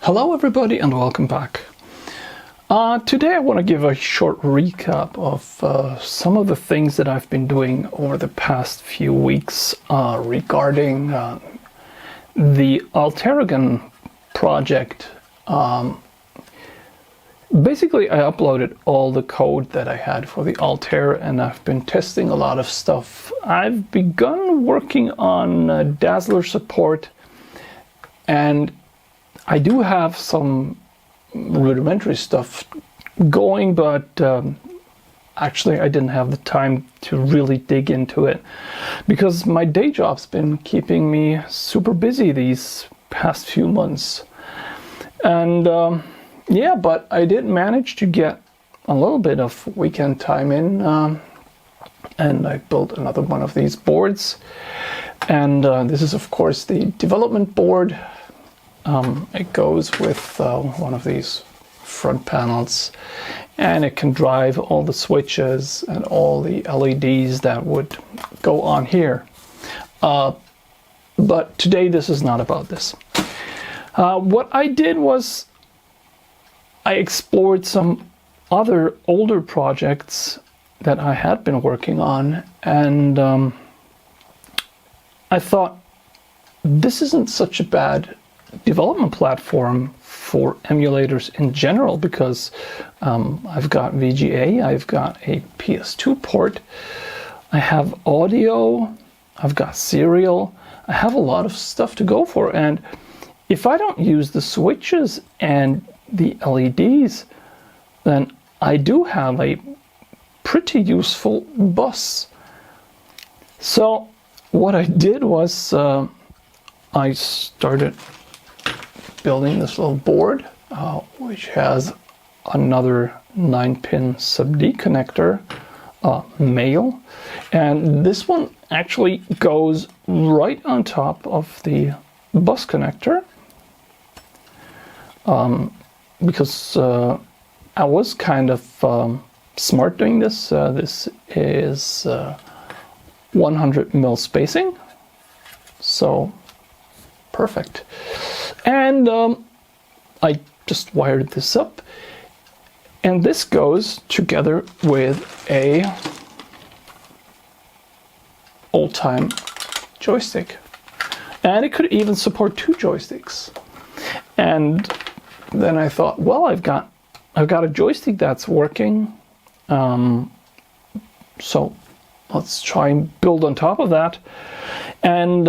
Hello everybody and welcome back. Today I want to give a short recap of some of the things that I've been doing over the past few weeks regarding the Altair project. Basically I uploaded all the code that I had for the Altair and I've been testing a lot of stuff. I've begun working on Dazzler support, and I do have some rudimentary stuff going, but actually I didn't have the time to really dig into it because my day job's been keeping me super busy these past few months. And yeah, but I did manage to get a little bit of weekend time in, and I built another one of these boards. And this is of course the development board. It goes with one of these front panels, and it can drive all the switches and all the LEDs that would go on here. But today this is not about this. What I did was I explored some other older projects that I had been working on, and I thought this isn't such a bad development platform for emulators in general, because I've got VGA, I've got a PS2 port, I have audio, I've got serial, I have a lot of stuff to go for, and if I don't use the switches and the LEDs, then I do have a pretty useful bus. So what I did was I started building this little board, which has another 9-pin sub-D connector, male, and this one actually goes right on top of the bus connector, because I was kind of smart doing this. This is 100 mil spacing, so perfect. And I just wired this up, and this goes together with a old-time joystick, and it could even support 2 joysticks. And then I thought, well, I've got a joystick that's working, so let's try and build on top of that. And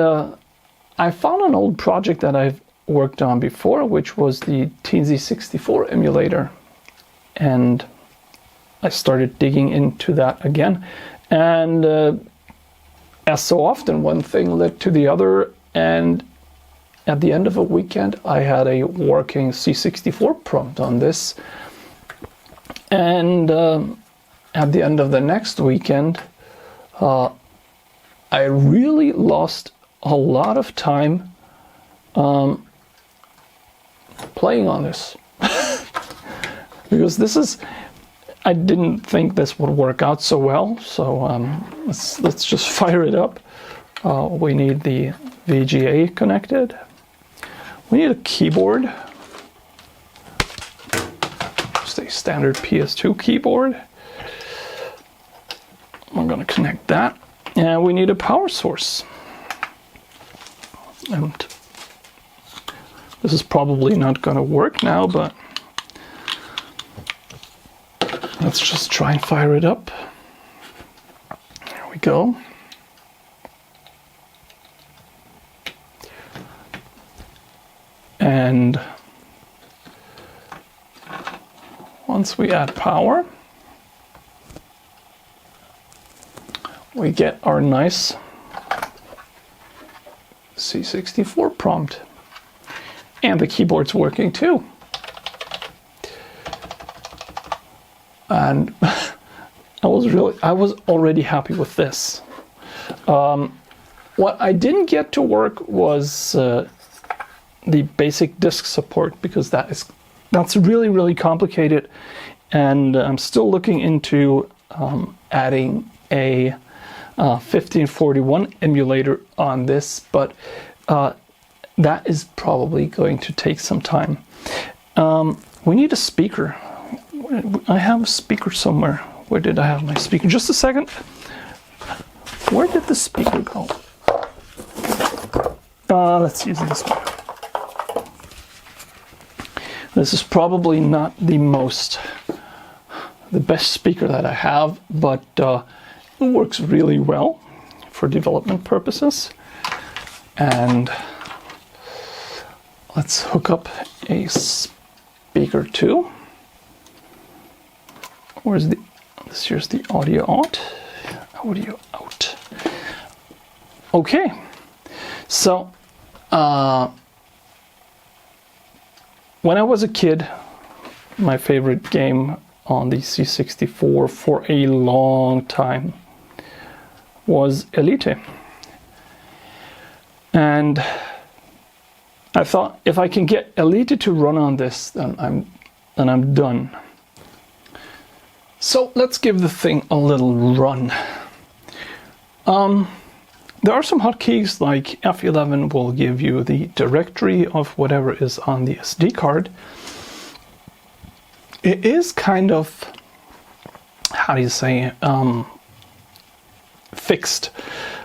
I found an old project that I've worked on before, which was the Teensy64 emulator, and I started digging into that again, and as so often, one thing led to the other, and at the end of a weekend I had a working C64 prompt on this, and at the end of the next weekend I really lost a lot of time playing on this because I didn't think this would work out so well. So let's just fire it up. We need the VGA connected. We need a keyboard, just a standard PS2 keyboard. I'm going to connect that, and we need a power source. And this is probably not going to work now, but let's just try and fire it up. There we go. And once we add power, we get our nice C64 prompt, and the keyboard's working too. And I was already happy with this. What I didn't get to work was the basic disk support, because that's really complicated, and I'm still looking into adding a 1541 emulator on this, but that is probably going to take some time. We need a speaker. I have a speaker somewhere. Where did I have my speaker? Just a second. Where did the speaker go? Let's use this one. This is probably not the best speaker that I have, but it works really well for development purposes. And let's hook up a speaker too. Where's the? Here's the audio out. Audio out. Okay. So, when I was a kid, my favorite game on the C64 for a long time was Elite. And I thought, if I can get Elite to run on this, then I'm done. So let's give the thing a little run. There are some hotkeys, like F11 will give you the directory of whatever is on the SD card. It is kind of, how do you say, fixed.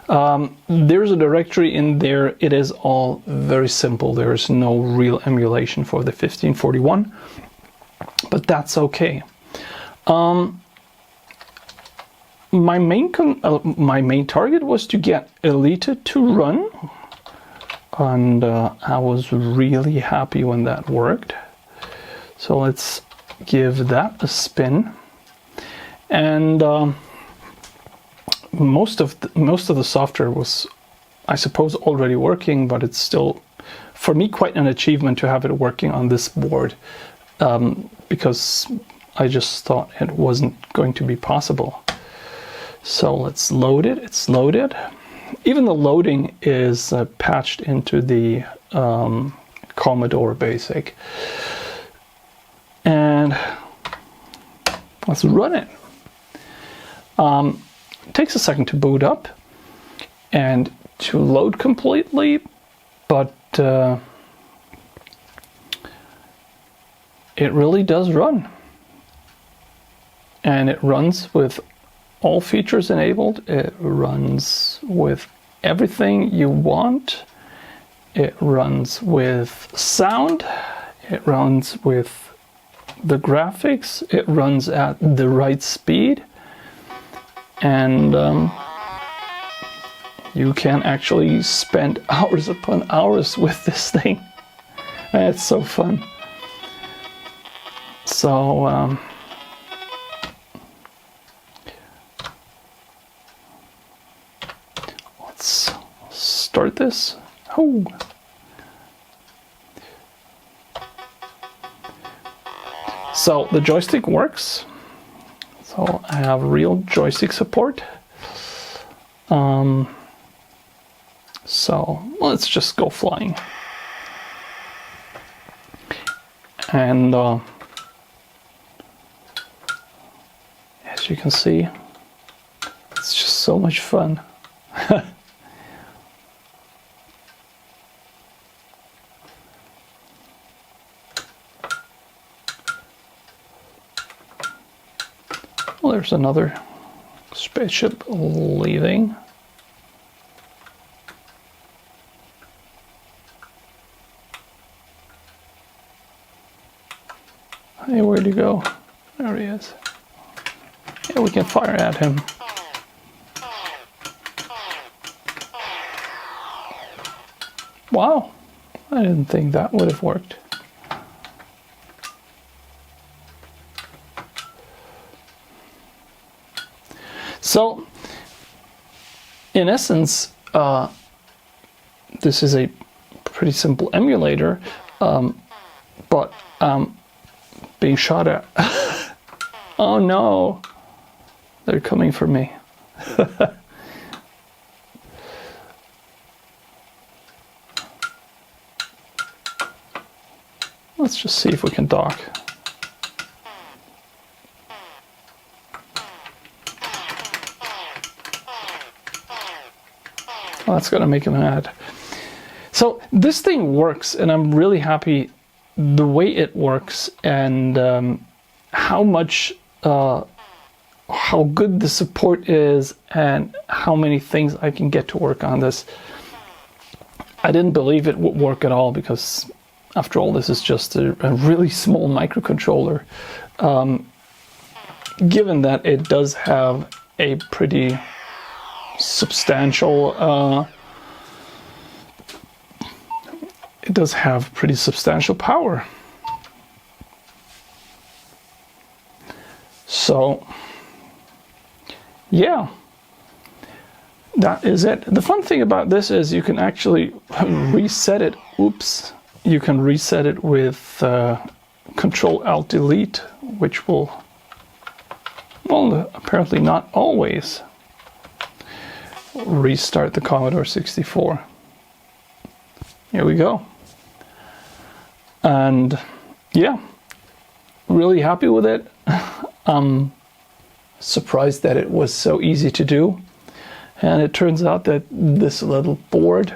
There's a directory in there. It is all very simple. There is no real emulation for the 1541, but that's okay. My main target was to get Elite to run, and I was really happy when that worked. So let's give that a spin. And most of the software was, I suppose, already working, but it's still, for me, quite an achievement to have it working on this board, because I just thought it wasn't going to be possible. So let's load it. It's loaded. Even the loading is patched into the Commodore Basic. And let's run it. It takes a second to boot up and to load completely, but it really does run. And it runs with all features enabled. It runs with everything you want. It runs with sound. It runs with the graphics. It runs at the right speed. And you can actually spend hours upon hours with this thing. It's so fun. So let's start this. Oh. So the joystick works. So I have real joystick support. So let's just go flying. And as you can see, it's just so much fun. Well, there's another spaceship leaving. Hey, where'd he go? There he is. Yeah, we can fire at him. Wow, I didn't think that would have worked. So, in essence, this is a pretty simple emulator, but being shot at. Oh no, they're coming for me. Let's just see if we can dock. Oh, that's gonna make him mad. So this thing works, and I'm really happy the way it works, and how much how good the support is, and how many things I can get to work on this. I didn't believe it would work at all, because after all, this is just a really small microcontroller. Given that it does have a pretty substantial power. So yeah, that is it. The fun thing about this is you can actually reset it. Oops. You can reset it with Control-Alt-Delete, which will, well, apparently not always restart the Commodore 64. Here we go. And yeah, really happy with it. I'm surprised that it was so easy to do. And it turns out that this little board,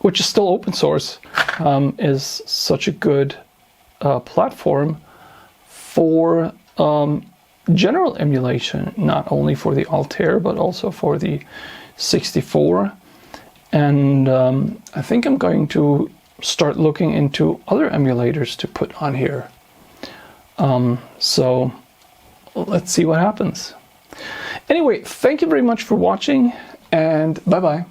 which is still open source, is such a good platform for general emulation, not only for the Altair, but also for the 64. And I think I'm going to start looking into other emulators to put on here. So let's see what happens. Anyway, thank you very much for watching, and bye-bye.